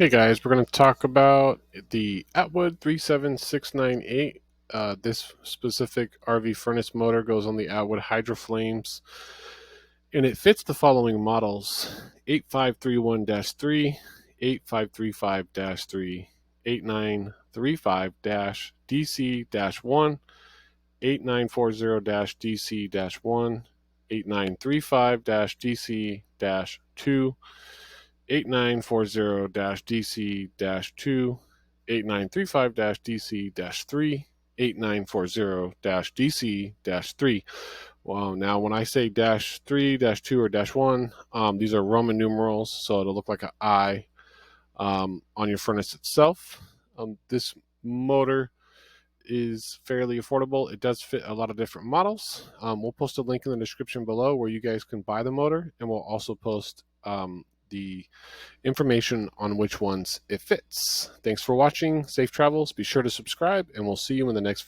Hey guys, we're going to talk about the Atwood 37698. This specific RV furnace motor goes on the Atwood Hydroflames, and it fits the following models: 8531-3, 8535-3, 8935-DC-1, 8940-DC-1, 8935-DC-2, 8940-DC-2, 8935-DC-3, 8940-DC-3. Well, now when I say dash 3, dash 2, or dash 1, these are Roman numerals, so it'll look like an I on your furnace itself. This motor is fairly affordable. It does fit a lot of different models. We'll post a link in the description below where you guys can buy the motor, and we'll also post the information on which ones it fits. Thanks for watching. Safe travels. Be sure to subscribe, and we'll see you in the next video.